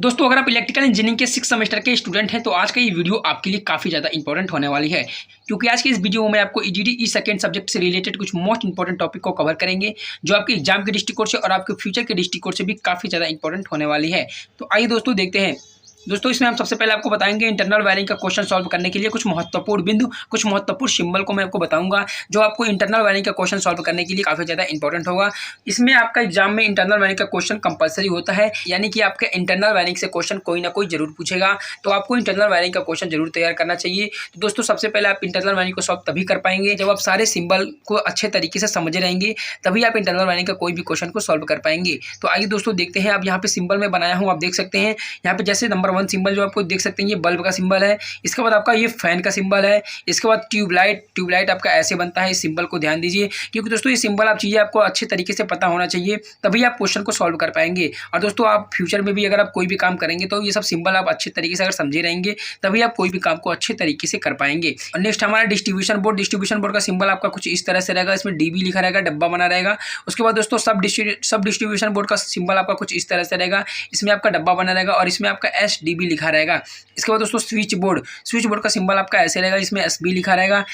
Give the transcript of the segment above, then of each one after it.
दोस्तों अगर आप इलेक्ट्रिकल इंजीनियरिंग के 6 सेमेस्टर के स्टूडेंट हैं तो आज का ये वीडियो आपके लिए काफ़ी ज़्यादा इंपॉर्टेंट होने वाली है, क्योंकि आज के इस वीडियो में आपको ईजीडी ई सेकंड सब्जेक्ट से रिलेटेड कुछ मोस्ट इंपॉर्टेंट टॉपिक को कवर करेंगे जो आपके एग्जाम के दृष्टिकोण से और आपके फ्यूचर के दृष्टिकोण से भी काफ़ी ज़्यादा इंपॉर्टेंट होने वाली है। तो आइए दोस्तों देखते हैं। दोस्तों इसमें हम सबसे पहले आपको बताएंगे इंटरनल वायरिंग का क्वेश्चन सॉल्व करने के लिए कुछ महत्वपूर्ण बिंदु, कुछ महत्वपूर्ण सिंबल को मैं आपको बताऊंगा जो आपको इंटरनल वायरिंग का क्वेश्चन सॉल्व करने के लिए काफ़ी ज़्यादा इंपॉर्टेंट होगा। इसमें आपका एग्जाम में इंटरनल वायरिंग का क्वेश्चन कंपलसरी होता है, यानी कि आपके इंटरनल वायरिंग से क्वेश्चन कोई ना कोई जरूर पूछेगा, तो आपको इंटरनल वायरिंग का क्वेश्चन जरूर तैयार करना चाहिए। तो दोस्तों सबसे पहले आप इंटरनल वायरिंग को सॉल्व तभी कर पाएंगे जब आप सारे सिंबल को अच्छे तरीके से समझे रहेंगे, तभी आप इंटरनल वायरिंग का कोई भी क्वेश्चन को सॉल्व कर पाएंगे। तो आइए दोस्तों देखते हैं। अब यहाँ पे सिंबल में बनाया हूँ, आप देख सकते हैं यहाँ पे जैसे नंबर 1 सिंबल जो आपको देख सकते हैं ये बल्ब का सिंबल है। इसके बाद आपका ये फैन का सिंबल है। इसके बाद ट्यूबलाइट आपका ऐसे बनता है। इस सिंबल को ध्यान दीजिए, क्योंकि दोस्तों ये सिंबल आप चीज़ें आपको अच्छे तरीके से पता होना चाहिए, तभी आप क्वेश्चन को सॉल्व कर पाएंगे। और दोस्तों आप फ्यूचर में भी अगर आप कोई भी काम करेंगे तो ये सब सिंबल आप अच्छे तरीके से अगर समझे रहेंगे तभी आप कोई भी काम को अच्छे तरीके से कर पाएंगे। और नेक्स्ट हमारा डिस्ट्रीब्यूशन बोर्ड का सिंबल आपका कुछ इस तरह से रहेगा। इसमें डीबी लिखा रहेगा, डब्बा बना रहेगा। उसके बाद दोस्तों सब डिस्ट्रीब्यूशन बोर्ड का सिंबल आपका कुछ इस तरह से रहेगा। इसमें आपका डब्बा बना रहेगा और इसमें आपका SDB लिखा रहेगा। इसके बाद दोस्तों स्विच बोर्ड का सिंबल आपका ऐसे रहेगा, इसमें SB लिखा रहेगा।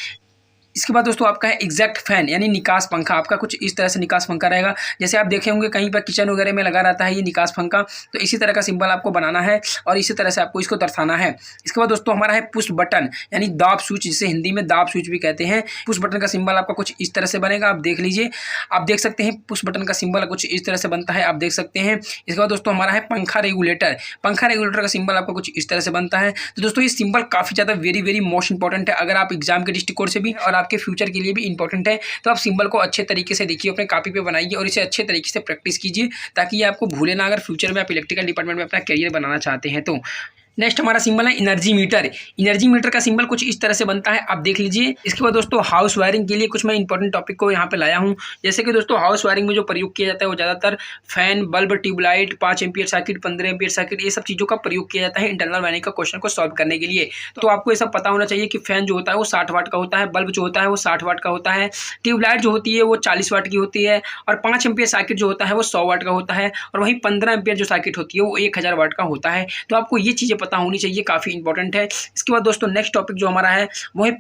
इसके बाद दोस्तों आपका है एग्जैक्ट फैन यानी निकास पंखा, आपका कुछ इस तरह से निकास पंखा रहेगा। जैसे आप देखे होंगे कहीं पर किचन वगैरह में लगा रहता है ये निकास पंखा, तो इसी तरह का सिंबल आपको बनाना है और इसी तरह से आपको इसको दर्शाना है। इसके बाद दोस्तों हमारा है पुश बटन यानी दाब स्विच, जिसे हिंदी में दाब स्विच भी कहते हैं। पुश बटन का सिंबल आपका कुछ इस तरह से बनेगा, आप देख लीजिए। आप देख सकते हैं पुश बटन का सिंबल कुछ इस तरह से बनता है, आप देख सकते हैं। इसके बाद दोस्तों हमारा है पंखा रेगुलेटर का सिंबल आपका कुछ इस तरह से बनता है। तो दोस्तों ये सिंबल काफ़ी ज़्यादा वेरी मोस्ट इंपॉर्टेंट है, अगर आप एग्जाम के दृष्टिकोण से भी और आपके फ्यूचर के लिए इंपॉर्टेंट है। तो आप सिंबल को अच्छे तरीके से देखिए, अपने कॉपी पे बनाइए और इसे अच्छे तरीके से प्रैक्टिस कीजिए, ताकि ये आपको भूले ना अगर फ्यूचर में आप इलेक्ट्रिकल डिपार्टमेंट में अपना करियर बनाना चाहते हैं तो। नेक्स्ट हमारा सिंबल है एनर्जी मीटर का सिंबल कुछ इस तरह से बनता है, आप देख लीजिए। इसके बाद दोस्तों हाउस वायरिंग के लिए कुछ मैं इंपॉर्टेंट टॉपिक को यहाँ पे लाया हूँ। जैसे कि दोस्तों हाउस वायरिंग में जो प्रयोग किया जाता है वो ज़्यादातर fan, bulb, tubelight, 5 ampere circuit, 15 ampere circuit, ये सब चीज़ों का प्रयोग किया जाता है इंटरनल वायरिंग का क्वेश्चन को सॉल्व करने के लिए। तो आपको ये सब पता होना चाहिए कि फैन जो होता है वो 60 वाट का होता है, बल्ब जो होता है वो 60 वाट का होता है, ट्यूबलाइट जो होती है वो 40 वाट की होती है, और 5 एम्पियर सर्किट जो होता है वो 100 वाट का होता है, और वहीं 15 एम्पियर जो सर्किट होती है वो 1000 वाट का होता है। तो आपको ये चीज़ें पता होनी चाहिए, काफ़ी इंपॉर्टेंट है। इसके बाद दोस्तों नेक्स्ट टॉपिक जो हमारा है वो है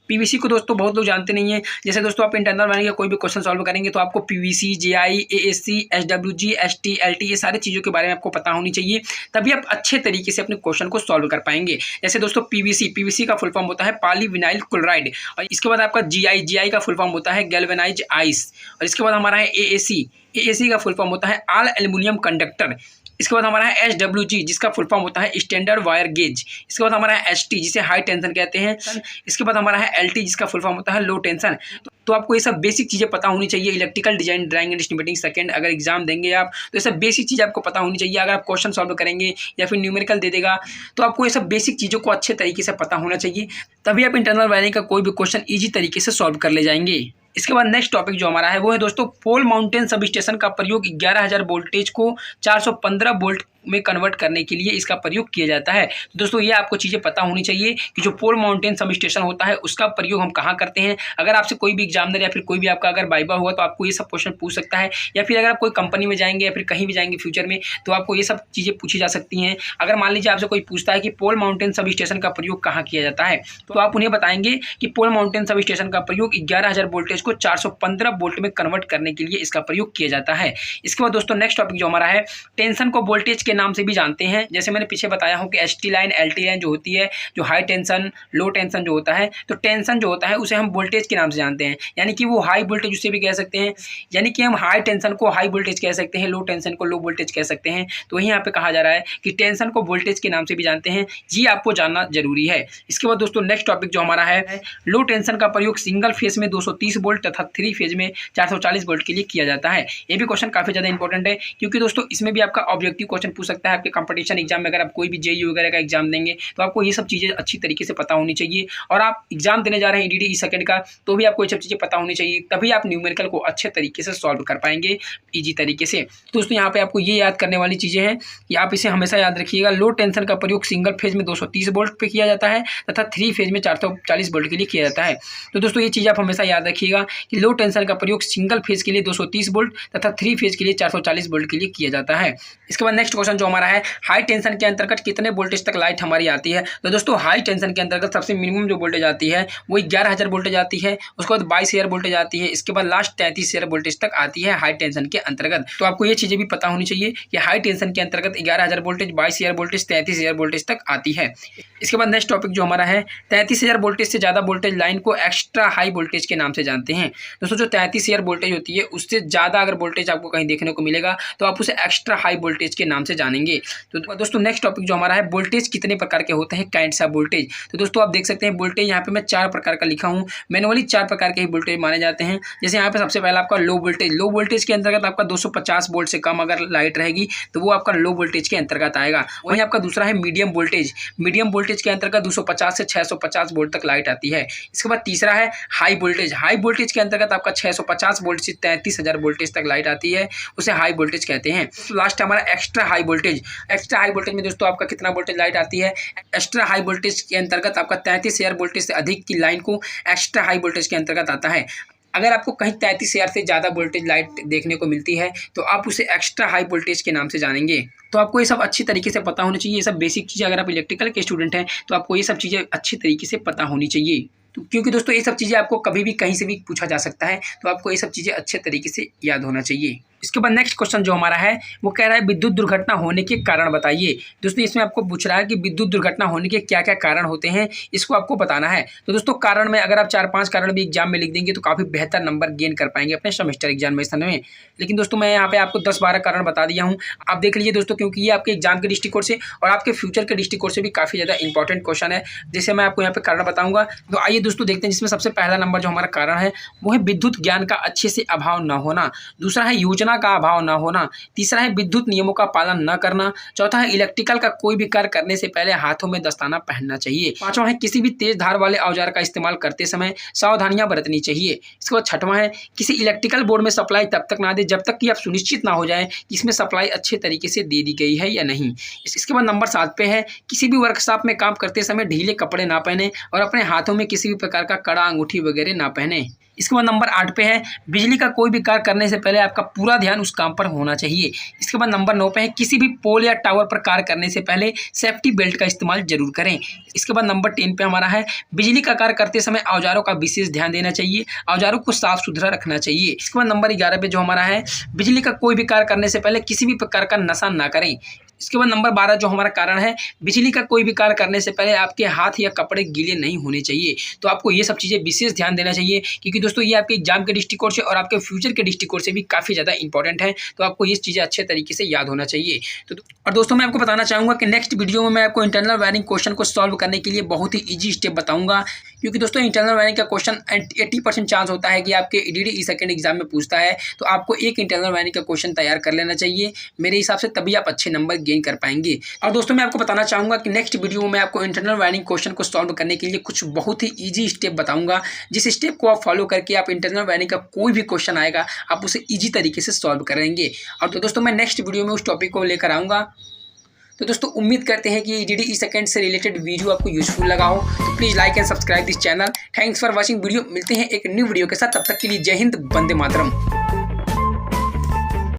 पीवीसी को दोस्तों बहुत लोग जानते नहीं है। जैसे दोस्तों आप इंटरनल वायरिंग का कोई भी क्वेश्चन सॉल्व करेंगे तो आपको PVC, JI, ASC, SWG, ST, LT ये सारी चीज़ों के बारे में आपको पता होनी चाहिए, तभी आप अच्छे तरीके से अपने क्वेश्चन को सॉल्व कर पाएंगे। जैसे दोस्तों पीवीसी का फुल फॉर्म होता है पॉलीविनाइल क्लोराइड, और इसके बाद आपका GI का फुल फॉर्म होता है गैल्वेनाइज्ड आइस, और इसके बाद हमारा है AAC का फुल फॉर्म होता है ऑल एल्युमिनियम कंडक्टर। इसके बाद हमारा है SWG जिसका फुल फॉर्म होता है स्टैंडर्ड वायर गेज। इसके बाद हमारा है ST जिसे हाई टेंशन कहते हैं। इसके बाद हमारा है LT जिसका फुल फॉर्म होता है लो टेंशन। तो आपको ये सब बेसिक चीज़ें पता होनी चाहिए। Electrical design, drawing and estimating second अगर एग्जाम देंगे आप तो ये सब बेसिक चीज़ आपको पता होनी चाहिए। अगर आप क्वेश्चन सॉल्व करेंगे या फिर न्यूमेरिकल दे देगा तो आपको ये सब बेसिक चीज़ों को अच्छे तरीके से पता होना चाहिए, तभी आप इंटरनल वायरिंग का कोई भी क्वेश्चन ईजी तरीके से सॉल्व कर ले जाएंगे। इसके बाद नेक्स्ट टॉपिक जो हमारा है वो है दोस्तों पोल माउंटेन सब स्टेशन का प्रयोग 11000 वोल्टेज को 415 वोल्ट में कन्वर्ट करने के लिए इसका प्रयोग किया जाता है। तो दोस्तों ये आपको चीज़ें पता होनी चाहिए कि जो पोल माउंटेन सब स्टेशन होता है उसका प्रयोग हम कहाँ करते हैं। अगर आपसे कोई भी एग्जामिनर या फिर कोई भी आपका अगर वाइवा हुआ तो आपको ये सब क्वेश्चन पूछ सकता है, या फिर अगर आप कोई कंपनी में जाएंगे या फिर कहीं भी जाएंगे फ्यूचर में तो आपको ये सब चीज़ें पूछी जा सकती हैं। अगर मान लीजिए आपसे कोई पूछता है कि पोल माउंटेन सब स्टेशन का प्रयोग कहाँ किया जाता है, तो आप उन्हें बताएंगे कि पोल माउंटेन सब स्टेशन का प्रयोग 11000 वोल्टेज को 415 वोल्ट में कन्वर्ट करने के लिए इसका प्रयोग किया जाता है। इसके बाद दोस्तों नेक्स्ट टॉपिक जो हमारा है टेंशन को वोल्टेज के नाम से भी जानते हैं। जैसे मैंने पीछे बताया हूं कि ST लाइन, LT लाइन जो होती है, जो हाई टेंशन, लो टेंशन जो होता है, तो टेंशन जो होता है उसे हम वोल्टेज के नाम से जानते हैं, यानी कि वो हाई वोल्टेज उसे भी कह सकते हैं, यानी कि हम हाई टेंशन को हाई वोल्टेज कह सकते हैं, लो टेंशन को लो वोल्टेज कह सकते हैं। तो वही यहाँ पे कहा जा रहा है कि टेंशन को वोल्टेज के नाम से भी जानते हैं, ये आपको जानना जरूरी है। इसके बाद दोस्तों नेक्स्ट टॉपिक जो हमारा है लो टेंशन का प्रयोग सिंगल फेज में 230 वोल्ट तथा 3 फेज में 440 वोल्ट के लिए किया जाता है। ये भी क्वेश्चन काफी ज्यादा इंपॉर्टेंट है, क्योंकि दोस्तों इसमें भी आपका ऑब्जेक्टिव क्वेश्चन पूछ सकता है आपके कंपटीशन एग्जाम में। अगर आप कोई भी JEE वगैरह का एग्जाम देंगे तो आपको ये सब चीज़ें अच्छी तरीके से पता होनी चाहिए, और आप एग्जाम देने जा रहे हैं EDD ई सेकंड का तो भी आपको ये सब चीज़ें पता होनी चाहिए, तभी आप न्यूमेरिकल को अच्छे तरीके से सॉल्व कर पाएंगे ईजी तरीके से। दोस्तों यहाँ पे आपको ये याद करने वाली चीज़ें हैं कि आप इसे हमेशा याद रखिएगा। लो टेंशन का प्रयोग सिंगल फेज में 230 वोल्ट पे किया जाता है तथा 3 फेज में 440 वोल्ट के लिए किया जाता है। तो दोस्तों ये चीज़ आप हमेशा याद रखिएगा कि लो टेंशन का प्रयोग सिंगल फेज के लिए 230 वोल्ट तथा 3 फेज के लिए 440 वोल्ट के लिए किया जाता है। इसके बाद नेक्स्ट क्वेश्चन क्वेश्चन जो हमारा है, हाई टेंशन के अंतर्गत कितने वोल्टेज तक लाइट हमारी आती है। तो दोस्तों हाई टेंशन के अंतर्गत सबसे मिनिमम जो वोल्टेज आती है वो 11,000 वोल्टेज आती है, उसके बाद 22,000 वोल्टेज आती है, इसके बाद लास्ट 33,000 वोल्टेज तक आती है हाई टेंशन के अंतर्गत। तो आपको ये चीजें भी पता होनी चाहिए कि हाई टेंशन के अंतर्गत 11,000 वोल्टेज, 22,000 वोल्टेज, 33,000 वोल्टेज तक आती है। इसके बाद नेक्स्ट टॉपिक जो हमारा है, 33,000 वोल्टेज से ज्यादा वोल्टेज लाइन को एक्स्ट्रा हाई वोल्टेज के नाम से जानते हैं। दोस्तों जो 33,000 वोल्टेज होती है उससे ज्यादा अगर वोल्टेज आपको कहीं देखने को मिलेगा तो आप उसे एक्स्ट्रा हाई वोल्टेज के नाम से जानेंगे। तो दोस्तों नेक्स्ट टॉपिक जो हमारा है, वोल्टेज कितने प्रकार के होते हैं, काइंड्स ऑफ वोल्टेज। तो दोस्तों आप देख सकते हैं वोल्टेज यहाँ पे मैं 4 प्रकार का लिखा हूँ, मैनुअली 4 प्रकार के ही वोल्टेज माने जाते हैं। जैसे यहाँ पे सबसे पहला आपका लो वोल्टेज, लो वोल्टेज के अंतर्गत आपका 250 वोल्ट से कम अगर लाइट रहेगी तो वो आपका लो वोल्टेज के अंतर्गत आएगा। वहीं आपका दूसरा है मीडियम वोल्टेज, मीडियम वोल्टेज के अंतर्गत 250 से 650 वोल्ट तक लाइट आती है। इसके बाद तीसरा है हाई वोल्टेज, हाई वोल्टेज के अंतर्गत आपका 650 वोल्ट से 33,000 वोल्टेज तक लाइट आती है, उसे हाई वोल्टेज कहते हैं। तो लास्ट हमारा extra high voltage, extra high voltage में दोस्तों आपका कितना वोल्टेज लाइट आती है, एक्स्ट्रा हाई वोल्टेज के अंतर्गत आपका 33,000 वोल्टेज से अधिक की लाइन को एक्स्ट्रा हाई वोल्टेज के अंतर्गत आता है। अगर आपको कहीं 33,000 से ज़्यादा वोल्टेज लाइट देखने को मिलती है तो आप उसे एक्स्ट्रा हाई वोल्टेज के नाम से जानेंगे। तो आपको ये सब अच्छी तरीके से पता होना चाहिए, ये सब बेसिक चीज़ें, अगर आप इलेक्ट्रिकल के स्टूडेंट हैं तो आपको ये सब चीज़ें अच्छी तरीके से पता होनी चाहिए। तो क्योंकि दोस्तों ये सब चीज़ें आपको कभी भी कहीं से भी पूछा जा सकता है, तो आपको ये सब चीज़ें अच्छे तरीके से याद होना चाहिए। इसके बाद नेक्स्ट क्वेश्चन जो हमारा है वो कह रहा है विद्युत दुर्घटना होने के कारण बताइए। दोस्तों इसमें आपको पूछ रहा है कि विद्युत दुर्घटना होने के क्या क्या कारण होते हैं, इसको आपको बताना है। तो दोस्तों कारण में अगर आप 4-5 कारण भी एग्जाम में लिख देंगे तो काफ़ी बेहतर नंबर गेन कर पाएंगे अपने सेमेस्टर एग्जामिनेशन में। लेकिन दोस्तों मैं यहाँ पे आपको 10-12 कारण बता दिया हूँ, आप देख लीजिए दोस्तों, क्योंकि ये आपके एग्जाम के दृष्टिकोण से और आपके फ्यूचर के दृष्टिकोण से भी काफ़ी ज़्यादा इंपॉर्टेंट क्वेश्चन है, जैसे मैं आपको यहाँ पे कारण बताऊँगा। तो आइए दोस्तों देखते हैं, जिसमें सबसे पहला नंबर जो हमारा कारण है वो है विद्युत ज्ञान का अच्छे से अभाव न होना, दूसरा है योजना का अभाव न होना, तीसरा है विद्युत नियमों का पालन न करना, चौथा है इलेक्ट्रिकल का कोई भी कार्य करने से पहले हाथों में दस्ताना पहनना चाहिए, पांचवा है किसी भी तेज धार वाले औजार का इस्तेमाल करते समय सावधानियां बरतनी चाहिए। इसके बाद छठवां है किसी इलेक्ट्रिकल बोर्ड में सप्लाई तब तक ना दे जब तक कि आप सुनिश्चित ना हो जाए कि इसमें सप्लाई अच्छे तरीके से दे दी गई है या नहीं। इसके बाद नंबर 7 पे है किसी भी वर्कशॉप में काम करते समय ढीले कपड़े ना पहने और अपने हाथों में किसी भी प्रकार का कड़ा, अंगूठी वगैरह ना पहने। इसके बाद नंबर 8 पे है बिजली का कोई भी कार्य करने से पहले आपका पूरा ध्यान उस काम पर होना चाहिए। इसके बाद नंबर 9 पे है किसी भी पोल या टावर पर कार्य करने से पहले सेफ्टी बेल्ट का इस्तेमाल जरूर करें। इसके बाद नंबर 10 पे हमारा है बिजली का कार्य करते समय औजारों का विशेष ध्यान देना चाहिए, औजारों को साफ सुथरा रखना चाहिए। इसके बाद नंबर 11 पे जो हमारा है बिजली का कोई भी कार्य करने से पहले किसी भी प्रकार का नशा ना करें। इसके बाद नंबर 12 जो हमारा कारण है बिजली का कोई भी कार्य करने से पहले आपके हाथ या कपड़े गीले नहीं होने चाहिए। तो आपको ये सब चीज़ें विशेष ध्यान देना चाहिए, क्योंकि दोस्तों ये आपके एग्जाम के दृष्टिकोण से और आपके फ्यूचर के दृष्टिकोण से भी काफ़ी ज़्यादा इंपॉर्टेंट है। तो आपको ये चीज़ें अच्छे तरीके से याद होना चाहिए। तो और दोस्तों मैं आपको बताना चाहूँगा कि नेक्स्ट वीडियो में मैं आपको इंटरनल वायरिंग क्वेश्चन को सॉल्व करने के लिए बहुत ही ईजी स्टेप बताऊँगा, क्योंकि दोस्तों इंटरनल वायरिंग का क्वेश्चन 80% चांस होता है कि आपके ईडीडी ई-सेकंड एग्जाम में पूछता है। तो आपको एक इंटरनल वायरिंग का क्वेश्चन तैयार कर लेना चाहिए मेरे हिसाब से, तभी आप अच्छे नंबर गेन कर पाएंगे। और दोस्तों मैं आपको बताना चाहूँगा कि नेक्स्ट वीडियो में आपको इंटरनल वायरिंग क्वेश्चन को सॉल्व करने के लिए कुछ बहुत ही ईजी स्टेप बताऊँगा, जिस स्टेप को आप फॉलो करके आप इंटरनल वायरिंग का कोई भी क्वेश्चन आएगा आप उसे ईजी तरीके से सॉल्व करेंगे। और तो दोस्तों मैं नेक्स्ट वीडियो में उस टॉपिक को लेकर आऊँगा। तो दोस्तों उम्मीद करते हैं कि ईडीडी ई-सेकंड से रिलेटेड वीडियो आपको यूजफुल लगा हो, तो please like and subscribe this channel. Thanks for watching video. मिलते हैं एक न्यू वीडियो के साथ, तब तक के लिए जय हिंद, वंदे मातरम।